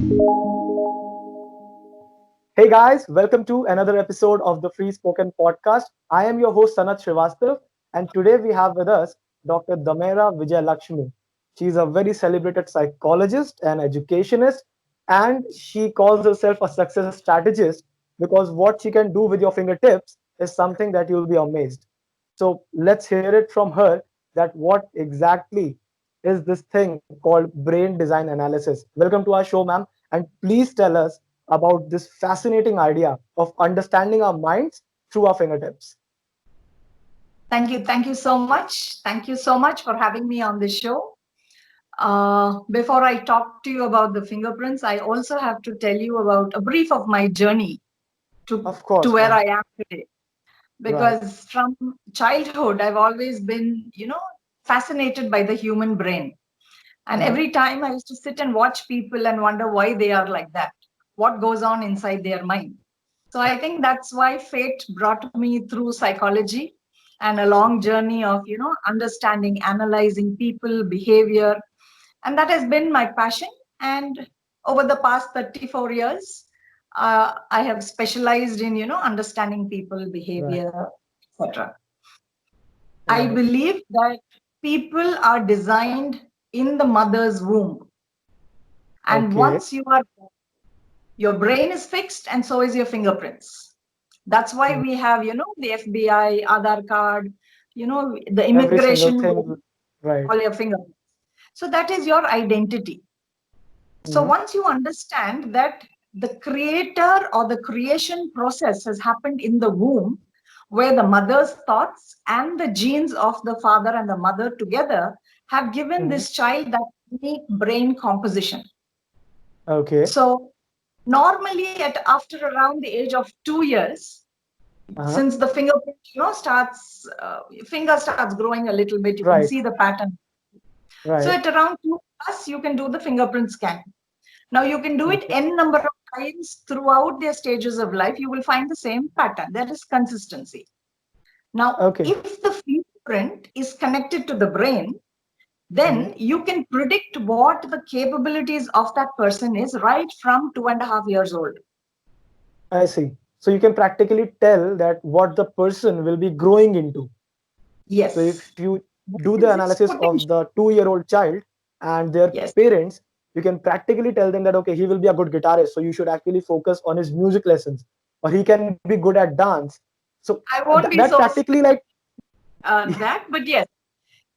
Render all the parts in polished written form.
Hey guys, welcome to another episode of the Free Spoken Podcast. I am your host Sanat Srivastav, and today we have with us Dr. Damera Vijay Lakshmi. She's a very celebrated psychologist and educationist, and she calls herself a success strategist because what she can do with your fingertips is something that you'll be amazed. So let's hear it from her that what exactly is this thing called brain design analysis. Welcome to our show, ma'am, and please tell us about this fascinating idea of understanding our minds through our fingertips. Thank you. Thank you so much. Thank you so much for having me on this show. Before I talk to you about the fingerprints, I also have to tell you about a brief of my journey to, Of to course, where ma'am. I am today. Right. Because from childhood, I've always been, fascinated by the human brain. And Mhm. every time I used to sit and watch people and wonder why they are like that, what goes on inside their mind. So I think that's why fate brought me through psychology and a long journey of, understanding, analyzing people, behavior. And that has been my passion. And over the past 34 years, I have specialized in, understanding people, Right. behavior, etc. I Right. believe that people are designed in the mother's womb. And Okay. once you are, your brain is fixed, and so is your fingerprints. That's why Mm. we have, the FBI, Aadhaar card, the Every single immigration, thing. Right. all your fingerprints. So that is your identity. So Hmm. once you understand that the creator or the creation process has happened in the womb, where the mother's thoughts and the genes of the father and the mother together have given Hmm. this child that unique brain composition. Okay. So normally at after around the age of 2 years, Uh-huh. since the fingerprint starts finger starts growing a little bit, you can Right. see the pattern. So Right. at around 2 plus you can do the fingerprint scan. Now you can do it Okay. n number of times throughout their stages of life. You will find the same pattern. There is consistency. Now, Okay. if the fingerprint is connected to the brain, Hmm. then you can predict what the capabilities of that person is right from 2.5 years old. I see. So you can practically tell that what the person will be growing into. So Yes. if you What do the is its analysis of potential? the 2-year-old child and their Yes. parents, you can practically tell them that okay, he will be a good guitarist, so you should actually focus on his music lessons, or he can be good at dance. So I won't be that so practically like specific that, but yes,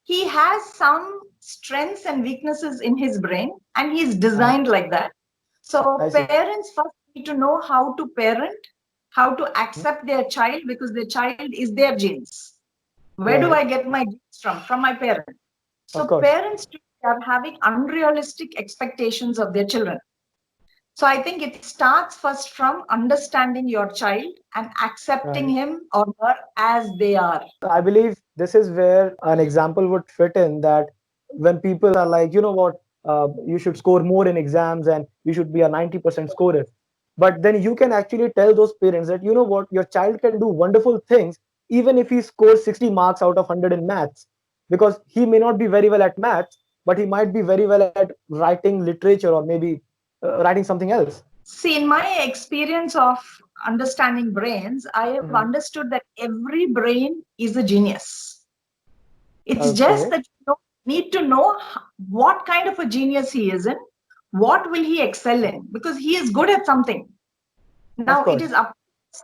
he has some strengths and weaknesses in his brain, and he's uh, designed like that. So I see. parents first need to know how to parent, how to Mhm. accept their child, because their child is their genes. Where do Right. I get my genes from? From my parents. Of So course. parents today are having unrealistic expectations of their children. So I think it starts first from understanding your child and accepting Right. him or her as they are. I believe this is where an example would fit in that when people are like, you know what, you should score more in exams and you should be a 90% scorer. But then you can actually tell those parents that, you know what, your child can do wonderful things even if he scores 60 marks out of 100 in maths. Because he may not be very well at maths, but he might be very well at writing literature or maybe writing something else. See, in my experience of understanding brains, I have Mhm. understood that every brain is a genius. It's just Okay, that you need to know what kind of a genius he is in, what will he excel in, because he is good at something. of Now, it is course. up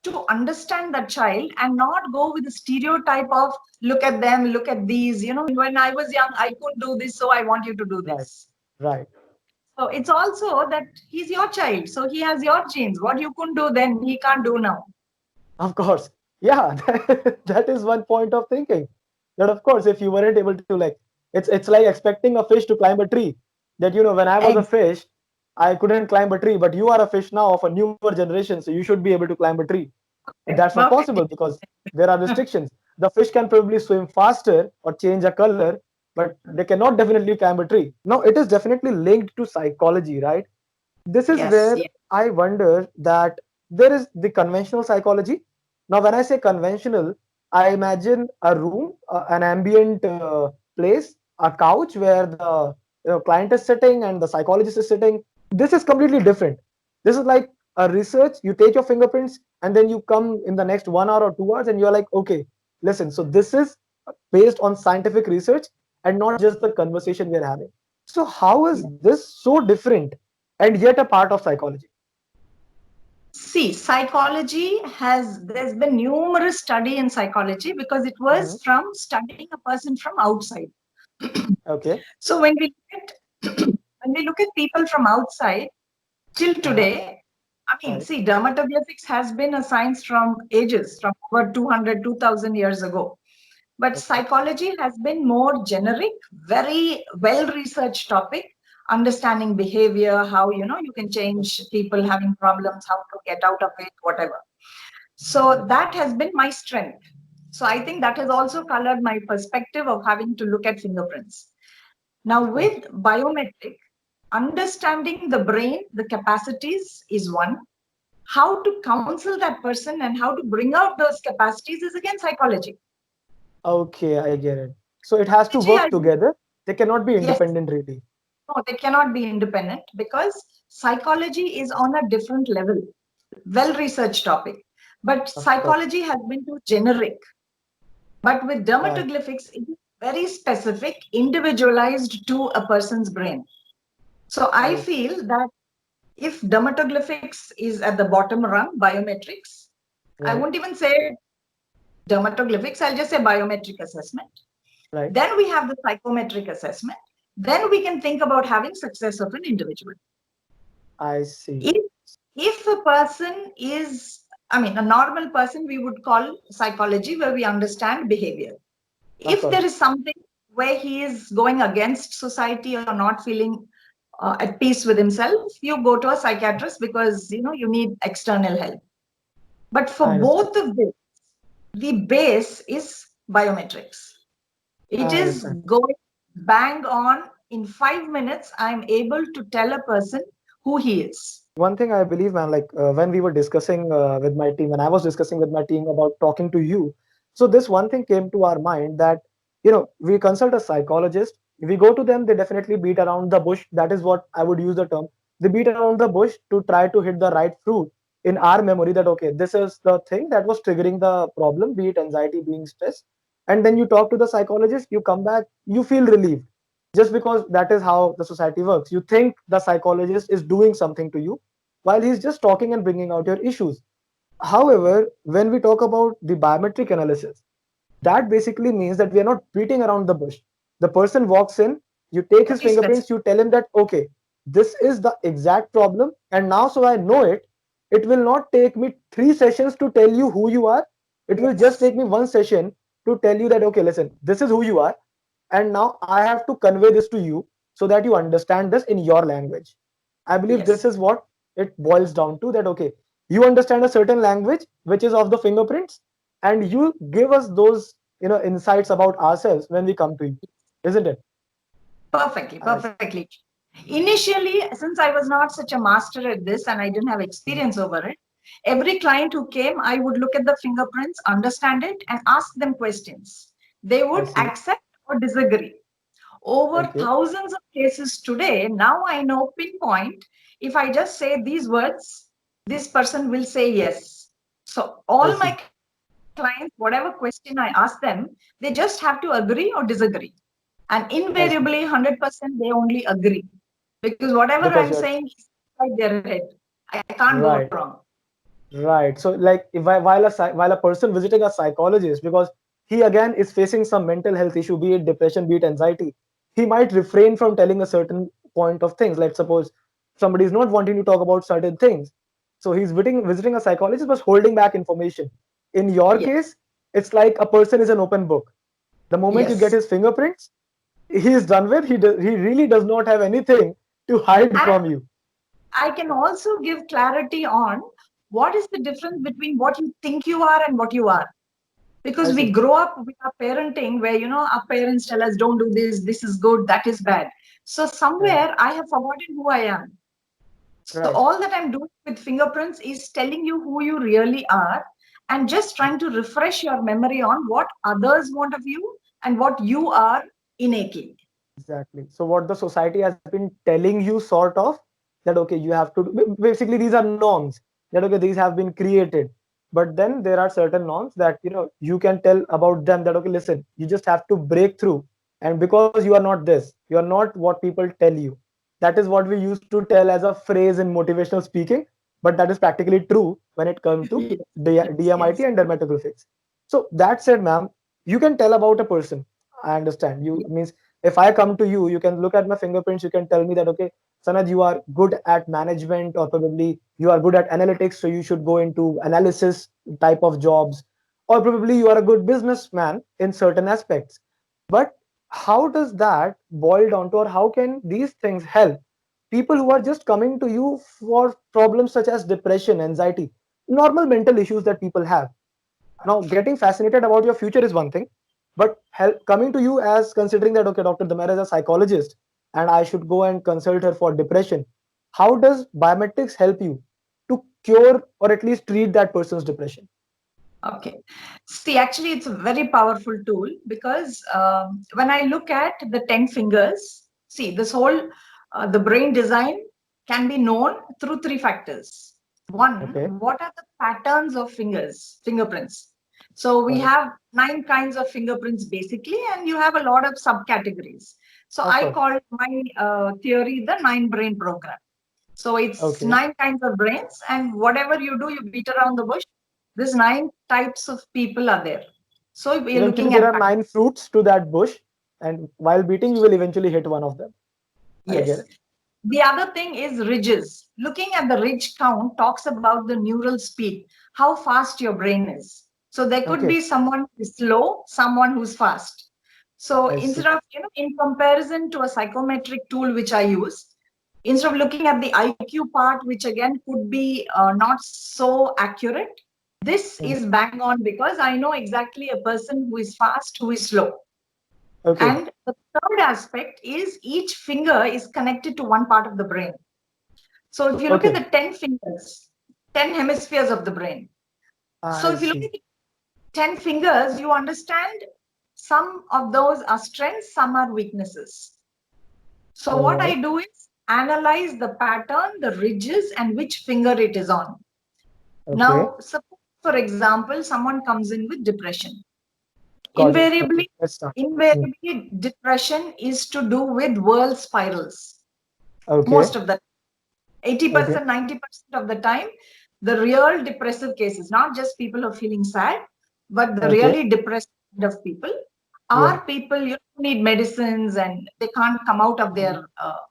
to understand that child and not go with the stereotype of look at them, look at these. When I was young, I couldn't do this, so I want you to do Right, this. right. So it's also that he's your child, so he has your genes. What you couldn't do then, he can't do now. Of course. Yeah, that is one point of thinking. That of course, if you weren't able to like, it's like expecting a fish to climb a tree. That when I was a Exactly. fish, I couldn't climb a tree, but you are a fish now of a newer generation, so you should be able to climb a tree. And that's not Perfect. possible because there are restrictions. The fish can probably swim faster or change a color, but they cannot definitely climb a tree. Now, it is definitely linked to psychology, right? This is Yes. where Yes. I wonder that there is the conventional psychology. Now, when I say conventional, I imagine a room, an ambient place, a couch where the client is sitting and the psychologist is sitting. This is completely different. This is like a research. You take your fingerprints and then you come in the next 1 hour or 2 hours and you're like, okay, listen. So this is based on scientific research and not just the conversation we're having. So how is this so different and yet a part of psychology? See, psychology there's been numerous study in psychology because it Mhm. was from studying a person from outside. Okay. So when we look at when we look at people from outside till Uh-huh. today, I mean, Right. see, dermatoglyphics has been a science from ages, from over 200, 2000 years ago. But Okay. psychology has been more generic, very well researched topic, understanding behavior, how you can change Okay. people having problems, how to get out of it, whatever. So that has been my strength. So I think that has also colored my perspective of having to look at fingerprints. Now, Of course. with biometric, understanding the brain, the capacities is one. How to counsel that person and how to bring out those capacities is again psychology. Okay, I get it. So it has to Psychology, work together. They cannot be yes, independent really. no, they cannot be independent because psychology is on a different level, well researched topic. But Of course. psychology has been too generic. But with Right. dermatoglyphics, it is very specific, individualized to a person's brain. So I I see. feel that if dermatoglyphics is at the bottom rung, biometrics, I Right. won't even say dermatoglyphics, I'll just say biometric assessment. Right. Then we have the psychometric assessment. Then we can think about having success of an individual. I see. If, if a person is, I mean, a normal person, we would call psychology where we understand behavior. Of If there course. is something where he is going against society or not feeling at peace with himself, you go to a psychiatrist because you need external help. But for I understand. both of this, the base is biometrics. It I is understand. going bang on. In 5 minutes, I'm able to tell a person who he is. One thing I believe, man, like when we were discussing with my team, when I was discussing with my team about talking to you, so this one thing came to our mind that, we consult a psychologist, we go to them, they definitely beat around the bush. That is what I would use the term. They beat around the bush to try to hit the right fruit in our memory that, okay, this is the thing that was triggering the problem, be it anxiety, being stressed. And then you talk to the psychologist, you come back, you feel relieved just because that is how the society works. You think the psychologist is doing something to you while he's just talking and bringing out your issues. However, when we talk about the biometric analysis, that basically means that we are not beating around the bush. The person walks in, you take his Very specific. fingerprints, you tell him that, okay, this is the exact problem. And now, so I know it, it will not take me 3 sessions to tell you who you are. It will just Yes. take me 1 session to tell you that, okay, listen, this is who you are. And now I have to convey this to you so that you understand this in your language. I believe this Yes. is what it boils down to, that, okay, you understand a certain language, which is of the fingerprints, and you give us those, insights about ourselves when we come to you, isn't it? Perfectly. I Perfectly. Initially, since I was not such a master at this and I didn't have Mhm. experience over it, every client who came, I would look at the fingerprints, understand it, and ask them questions. They I would see. accept or disagree. Over Okay. thousands of cases today, now I know pinpoint if I just say these words, this person will say yes. So, I all my see. clients, whatever question I ask them, they just have to agree or disagree. And I invariably, see. 100% they only agree because whatever I'm Because you're saying is inside their head. I can't go right. wrong. Right. So, like, if while a person visiting a psychologist, because he again is facing some mental health issue, be it depression, be it anxiety, he might refrain from telling a certain point of things. Let's suppose somebody is not wanting to talk about certain things, so he's visiting a psychologist, but holding back information. In your Yes. case, it's like a person is an open book. The moment you get Yes. his fingerprints, he is done with. He really does not have anything to hide And from you. I can also give clarity on what is the difference between what you think you are and what you are. I Because we see. grow up with our parenting where, our parents tell us, don't do this is good, that is bad. So Right. somewhere I have forgotten who I am. So Right. all that I'm doing with fingerprints is telling you who you really are and just trying to refresh your memory on what others want of you and what you are innately. Exactly. So what the society has been telling you, sort of, that okay, you have to basically these are norms, that okay, these have been created. But then there are certain norms that you can tell about them, that okay, listen, you just have to break through. And because you are not this, you are not what people tell you. That is what we used to tell as a phrase in motivational speaking, but that is practically true when it comes to Yes, yes, DMIT yes. and dermatographics. So that said, ma'am, you can tell about a person. I understand. You means if I come to you, you can look at my fingerprints. You can tell me that okay, Sanad, you are good at management, or probably you are good at analytics, so you should go into analysis type of jobs, or probably you are a good businessman in certain aspects. But how does that boil down to, or how can these things help people who are just coming to you for problems such as depression, anxiety, normal mental issues that people have? Now, getting fascinated about your future is one thing, but coming to you as considering that okay, Dr. Damera is a psychologist, and I should go and consult her for depression. How does biometrics help you to cure or at least treat that person's depression? Okay. See, actually, it's a very powerful tool because when I look at the 10 fingers, see, this whole the brain design can be known through three factors. One, Okay, what are the patterns of fingerprints? So we got it. have nine kinds of fingerprints basically, and you have a lot of subcategories. So Of I course. call my theory the nine brain program. So it's Okay. nine kinds of brains, and whatever you do, you beat around the bush. These nine types of people are there. So we're Eventually, looking there at are 9 fruits to that bush, and while beating, you will eventually hit one of them. I get yes. it. The other thing is ridges. Looking at the ridge count talks about the neural speed, how fast your brain is. So there could Okay, be someone who's slow, someone who's fast. So I instead see. of, in comparison to a psychometric tool which I use, instead of looking at the IQ part, which again could be not so accurate, this Mhm. is bang on because I know exactly a person who is fast, who is slow. Okay, And the third aspect is each finger is connected to one part of the brain. So if you look at okay, the 10 fingers, 10 hemispheres of the brain. So I if you look see. at the 10 fingers, you understand some of those are strengths, some are weaknesses. So All what I right. do is analyze the pattern, the ridges, and which finger it is on. Okay, Now, suppose, for example, someone comes in with depression. got it. Okay, Invariably, let's start. Hmm. invariably, depression is to do with world spirals. Okay, Most of the okay, 80%, 90% of the time, the real depressive cases, not just people who are feeling sad, but the okay. really depressed kind of people Yeah. are people need medicines and they can't come out of Mhm. their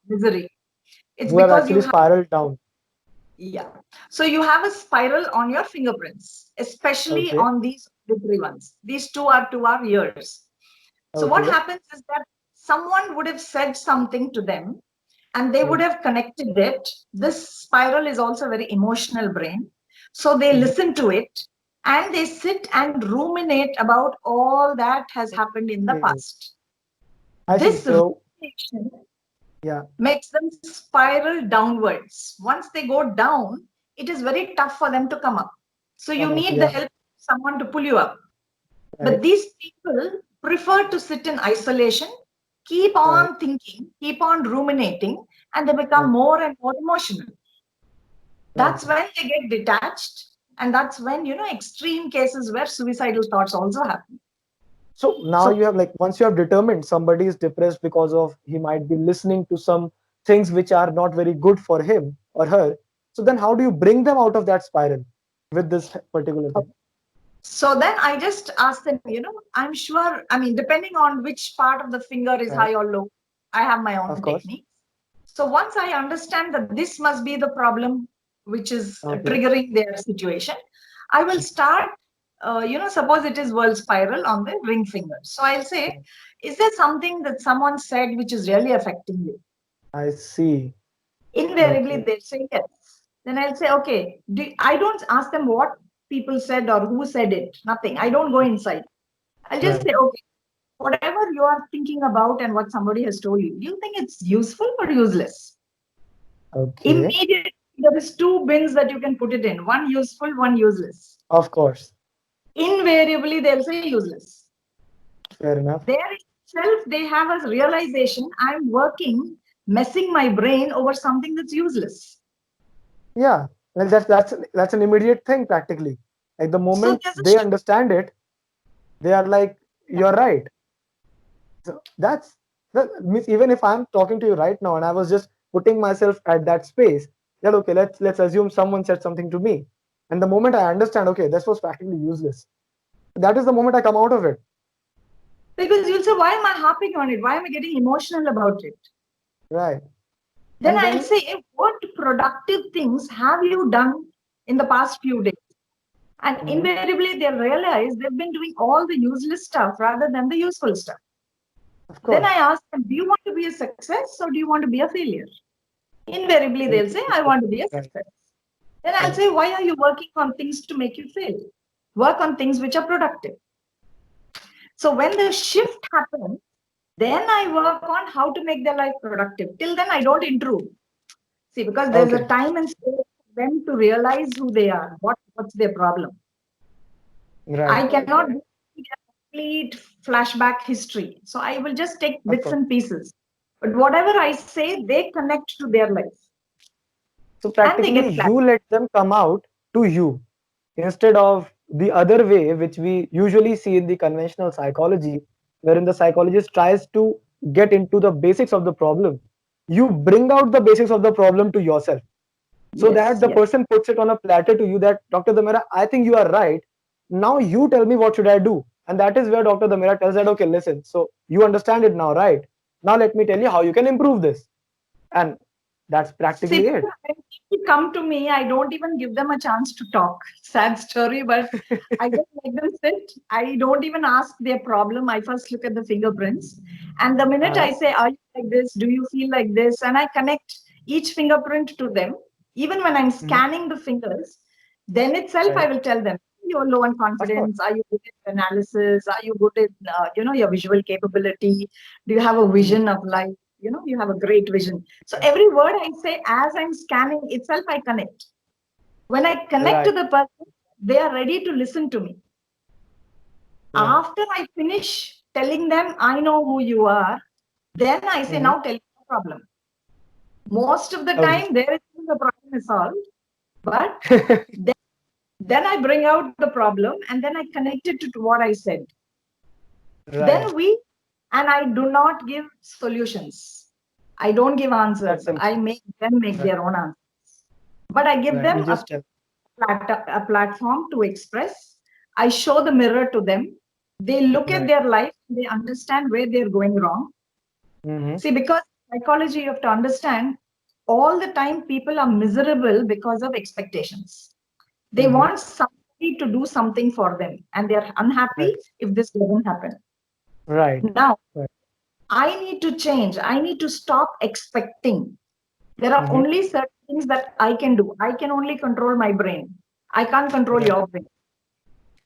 misery. It's Who have because you actually have, spiraled down. yeah. So you have a spiral on your fingerprints, especially Okay, on these three ones. These two are to our ears. So what okay. happens is that someone would have said something to them and they would Mhm. have connected it. This spiral is also a very emotional brain. So they Mhm. listen to it and they sit and ruminate about all that has happened in the Okay, past. I see. This So, rumination yeah, makes them spiral downwards. Once they go down, it is very tough for them to come up. So you come up. need the Yeah, help of someone to pull you up. But right, these people prefer to sit in isolation, keep right, on thinking, keep on ruminating, and they become right, more and more emotional. That's right. when they get detached. And that's when, extreme cases where suicidal thoughts also happen. So now So you have, like, once you have determined somebody is depressed because of he might be listening to some things which are not very good for him or her. So then how do you bring them out of that spiral with this particular thing? So then I just ask them, I'm sure, I mean, depending on which part of the finger is Right. high or low, I have my Of own course. technique. So once I understand that this must be the problem which is Okay. triggering their situation, I will start, suppose it is world spiral on the ring finger. So I'll say, Right. is there something that someone said which is really affecting you? I see. Invariably, Okay. they say yes. Then I'll say, okay, I don't ask them what people said or who said it, nothing. I don't go inside. I'll just Right. say, okay, whatever you are thinking about and what somebody has told you, do you think it's useful or useless? Okay. Immediately, there is two bins that you can put it in, one useful, one useless. Of course. Invariably, they'll say useless. Fair enough. There itself, they have a realization I'm working messing my brain over something that's useless. Yeah, like that's an immediate thing practically. Like the So moment there's a they shift. understand it, they are like, "You're right." So that means even if I'm talking to you right now and I was just putting myself at that space, that okay, let's assume someone said something to me, and the moment I understand, okay, this was practically useless. That is the moment I come out of it. Because you'll say, why am I harping on it? Why am I getting emotional about it? Right. Then And I'll then say, what productive things have you done in the past few days? And mhm, invariably, they'll realize they've been doing all the useless stuff rather than the useful stuff. of Then I course. ask them, do you want to be a success or do you want to be a failure? Invariably, And they'll say, I want to be a right, success. Then I'll right. say, why are you working on things to make you fail? Work on things which are productive. So when the shift happens, then I work on how to make their life productive. Till then, I don't intrude. See, because there's a Okay. time and space for them to realize who they are, what's their problem. Right. I cannot do a complete flashback history. So I will just take Of bits course. and pieces. But whatever I say, they connect to their life So and they practically, get you flat. let them come out to you instead of the other way, which we usually see in the conventional psychology, wherein the psychologist tries to get into the basics of the problem. You bring out the basics of the problem to yourself so Yes, that the yes. person puts it on a platter to you that Dr. Damera, I think you are right. Now you tell me what should I do. And that is where Dr. Damera tells that, okay, listen, so you understand it now, right? Now let me tell you how you can improve this. And that's See, practically it. when people come to me, I don't even give them a chance to talk. Sad story, but I just let them sit. I don't even ask their problem. I first look at the fingerprints. And the minute Uh, I say, are you like this? Do you feel like this? And I connect each fingerprint to them. Even when I'm mhm, scanning the fingers, then itself I right. will tell them, you're low on Of course. confidence. Are you good at analysis? Are you good at, your visual capability? Do you have a Mhm, vision of life? You have a great vision. So every word I say as I'm scanning itself, I connect. When I connect to right. the person, they are ready to listen to me. Right. After I finish telling them, I know who you are, then I say, Mhm. now tell me the problem. Most of the Okay. time, there is the problem is solved, but then, then I bring out the problem and then I connect it to what I said. Right. Then and I do not give solutions. I don't give That's answers. simple. I make them make Right. their own answers. But I give Right. You them just tell. a platform to express. I show the mirror to them. They look at Right. their life, they understand where they're going wrong. Mhm. See, because psychology, you have to understand all the time people are miserable because of expectations. They Mhm. want somebody to do something for them and they're unhappy Right. if this doesn't happen. Right. Now, Right. I need to change. I need to stop expecting. There are Mhm. only certain things that I can do. I can only control my brain. I can't control Right. your brain.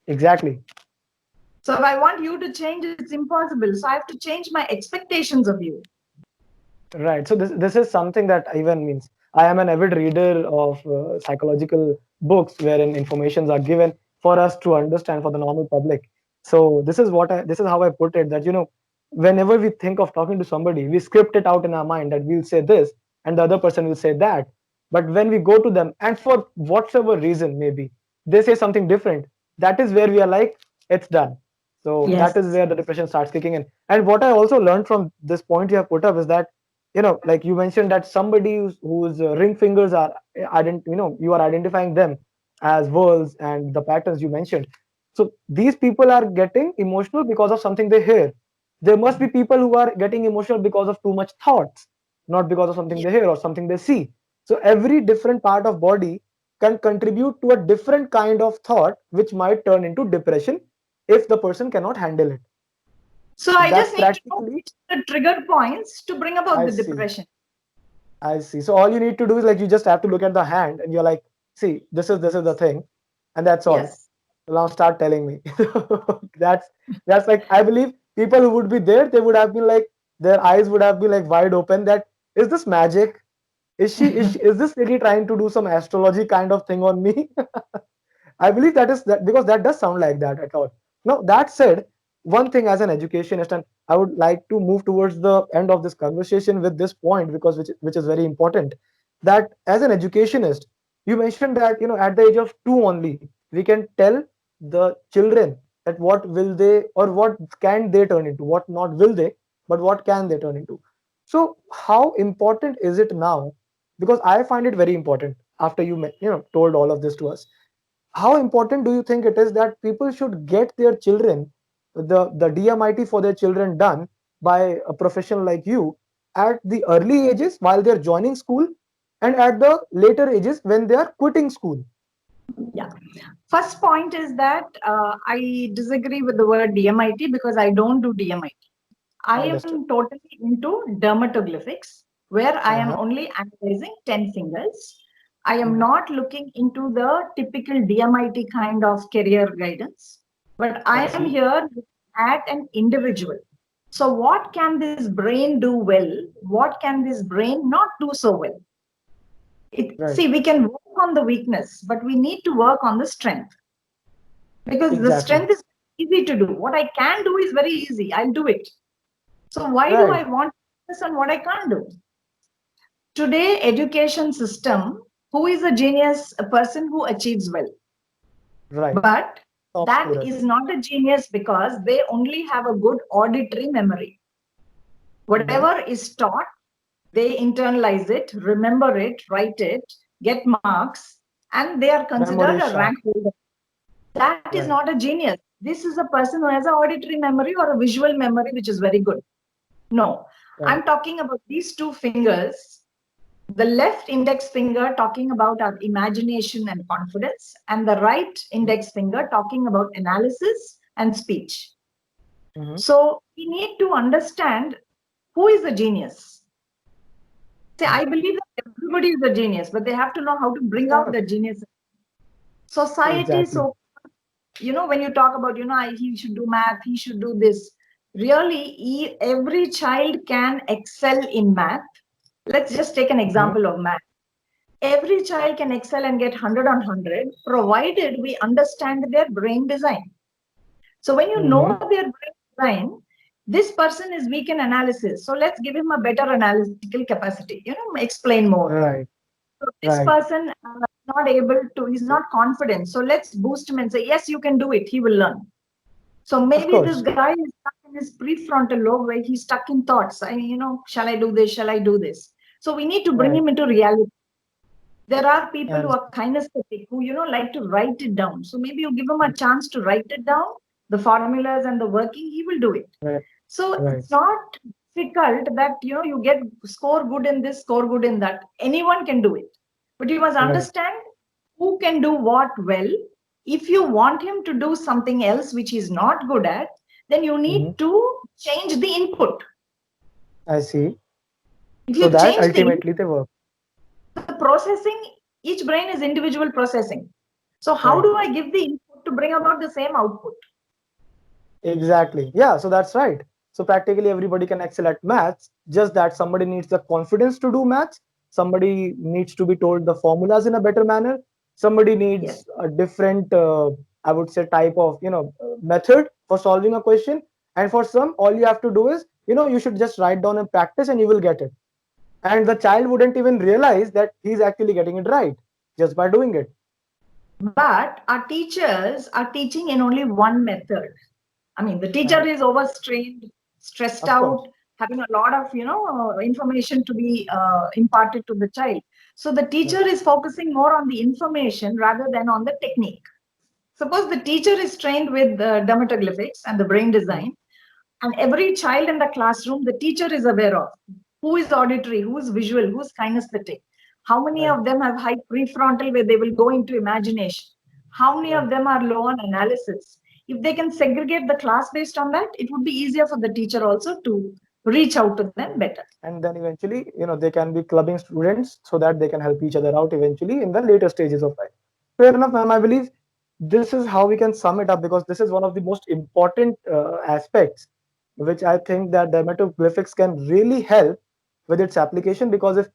Exactly. So if I want you to change, it's impossible. So I have to change my expectations of you. Right. So this is something that even means I am an avid reader of psychological books wherein informations are given for us to understand for the normal public. So this is how I put it that whenever we think of talking to somebody, we script it out in our mind that we'll say this and the other person will say that. But when we go to them and for whatever reason maybe they say something different, that is where we are like it's done. So that is Yes. where the depression starts kicking in. And what I also learned from this point you have put up is that like you mentioned that somebody whose ring fingers are you are identifying them as worlds and the patterns you mentioned. So these people are getting emotional because of something they hear. There must be people who are getting emotional because of too much thoughts, not because of something they hear or something they see. So every different part of body can contribute to a different kind of thought which might turn into depression if the person cannot handle it. So So I that's just need to know practically, which are the trigger points to bring about I the see. depression. I see. So all you need to do is like you just have to look at the hand and you're like, see, this is the thing, and that's all. Yes. So now start telling me. that's that's like I believe people who would be there, they would have been like their eyes would have been like wide open. That is this magic? Is this lady trying to do some astrology kind of thing on me? I believe that is that because that does sound like that at all. Now that said, one thing as an educationist, and I would like to move towards the end of this conversation with this point, because which is very important, that as an educationist, you mentioned that at the age of 2 only we can tell the children that what will they, or what can they turn into, what not will they, but what can they turn into. So how important is it now? Because I find it very important after told all of this to us. How important do you think it is that people should get their children, the DMIT for their children done by a professional like you, at the early ages while they're joining school, and at the later ages when they are quitting school? Yeah. First point is that I disagree with the word DMIT because I don't do DMIT. I Understood. am totally into dermatoglyphics, where I am Uh-huh. only analyzing 10 fingers. I am Mhm. not looking into the typical DMIT kind of career guidance, but I I am see. here at an individual. So, what can this brain do well? What can this brain not do so well? Right. See, we can work on the weakness, but we need to work on the strength, because the Exactly. strength is easy to do. What I can do is very easy. I'll do it. So why do Right. I want this and what I can't do? Today, education system, who is a genius? A person who achieves well. Right. But Top that scorers. is not a genius because they only have a good auditory memory. Hmm. Whatever is taught, they internalize it, remember it, write it, get marks, and they are Memory considered a sharp. rank holder. That is Right. not a genius. This is a person who has an auditory memory or a visual memory, which is very good. No, Right. I'm talking about these two fingers. The left index finger talking about our imagination and confidence, and the right Mhm. index finger talking about analysis and speech. Mhm. So we need to understand who is a genius. See, Mhm. I believe that everybody is a genius, but they have to know how to Of bring out course. the genius. Society, Exactly. so when you talk about he should do math, he should do this. Really, every child can excel in math. Let's just take an Mhm. example of math. Every child can excel and get 100 on 100, provided we understand their brain design. So when you know Mhm. their brain design, this person is weak in analysis, so let's give him a better analytical capacity, explain more. Right. So this Right. person not able to, he's not confident, so let's boost him and say, yes, you can do it, he will learn. So Of maybe this course. guy is stuck in his prefrontal lobe where he's stuck in thoughts. Shall I do this? Shall I do this? So we need to bring Right. him into reality. There are people who And are kinesthetic, who like to write it down. So maybe you give him a chance to write it down, the formulas and the working, he will do it. right. So Right. it's not difficult that you get score good in this, score good in that. Anyone can do it, but you must Right. understand who can do what well. If you want him to do something else which he's not good at, then you Mhm. need to change the input. I see. If So you that change the ultimately they work. the processing, each brain is individual processing. So how Right. do I give the input to bring about the same output? Exactly. Yeah. So that's right. So practically everybody can excel at maths. Just that somebody needs the confidence to do maths. Somebody needs to be told the formulas in a better manner. Somebody Yes. needs a different, I would say, type of method for solving a question. And for some, all you have to do is you should just write down and practice, and you will get it. And the child wouldn't even realize that he's actually getting it right just by doing it. But our teachers are teaching in only one method. I mean, the teacher Uh-huh. is overstrained, stressed Of course. out, having a lot of information to be imparted to the child. So the Right. teacher is focusing more on the information rather than on the technique. Suppose the teacher is trained with dermatoglyphics and the brain Mhm. design, and every child in the classroom, the teacher is aware of who is auditory, who is visual, who is kinesthetic. How many Right. of them have high prefrontal where they will go into imagination? How many of Right. them are low on analysis? If they can segregate the class based on that, it would be easier for the teacher also to reach out to them Right. better. And then eventually, they can be clubbing students so that they can help each other out eventually in the later stages of life. Fair enough, ma'am. I believe this is how we can sum it up, because this is one of the most important aspects, which I think that dermatoglyphics can really help with its application. Because if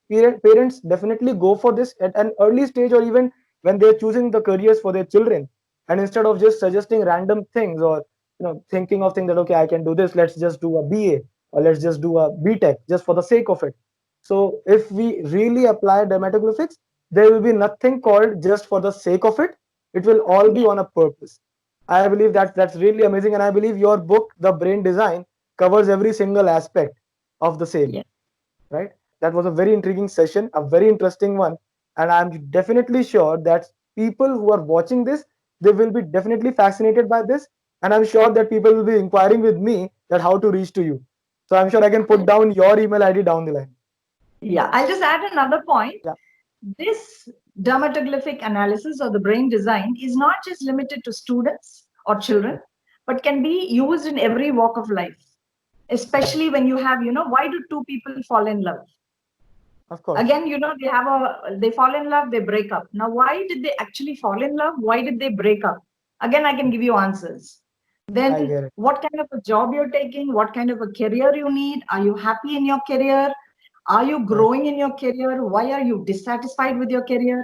parents definitely go for this at an early stage, or even when they're choosing the careers for their children, and instead of just suggesting random things, or thinking of things that, okay, I can do this, let's just do a BA, or let's just do a BTech just for the sake of it. So if we really apply dermatoglyphics, there will be nothing called just for the sake of it. It will all be Yeah. on a purpose. I believe that's really amazing, and I believe your book, The Brain Design, covers every single aspect of the same, Yeah. right? That was a very intriguing session, a very interesting one, and I'm definitely sure that people who are watching this, they will be definitely fascinated by this, and I'm sure that people will be inquiring with me that how to reach to you. So I'm sure I can put down your email ID down the line. Yeah. I'll just add another point. Yeah, This dermatoglyphic analysis or the brain design is not just limited to students or children, but can be used in every walk of life, right. especially when you have, why do two people fall in love? Of course, Again, they fall in love, they break up. Now, why did they actually fall in love? Why did they break up? Again, I can give you answers. I Then get it. what kind of a job you're taking, what kind of a career you need, are you happy in your career, are you Right. growing in your career, why are you dissatisfied with your career,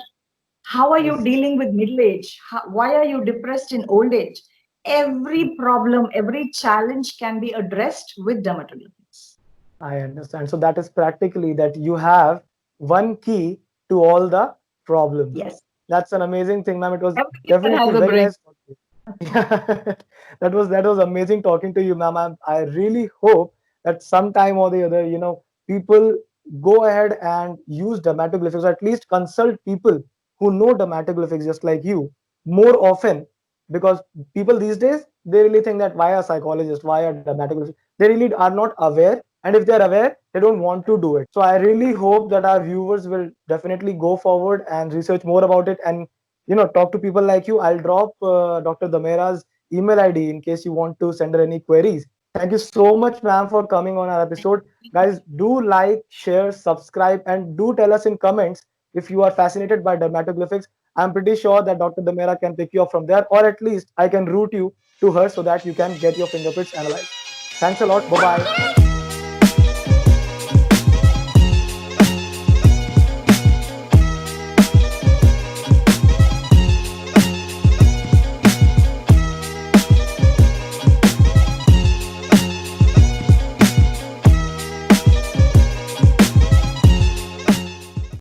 how are I you see. dealing with middle age, why are you depressed in old age? Every problem, every challenge can be addressed with dermatoglyphics. I understand. So that is practically that you have one key to all the problems. Yes, That's an amazing thing, ma'am. It was every human definitely has a very brain. nice talking to you. Yeah, that was amazing talking to you, ma'am. I really hope that sometime or the other, people go ahead and use dermatoglyphics, or at least consult people who know dermatoglyphics just like you more often, because people these days, they really think that why a psychologist, why a dermatologist, they really are not aware, and if they're aware, they don't want to do it. So I really hope that our viewers will definitely go forward and research more about it, and talk to people like you. I'll drop Dr. Damera's email ID in case you want to send her any queries. Thank you so much, ma'am, for coming on our episode. Guys, do like, share, subscribe, and do tell us in comments if you are fascinated by dermatoglyphics. I'm pretty sure that Dr. Damera can pick you up from there, or at least I can route you to her so that you can get your fingerprints analyzed. Thanks a lot. Bye bye.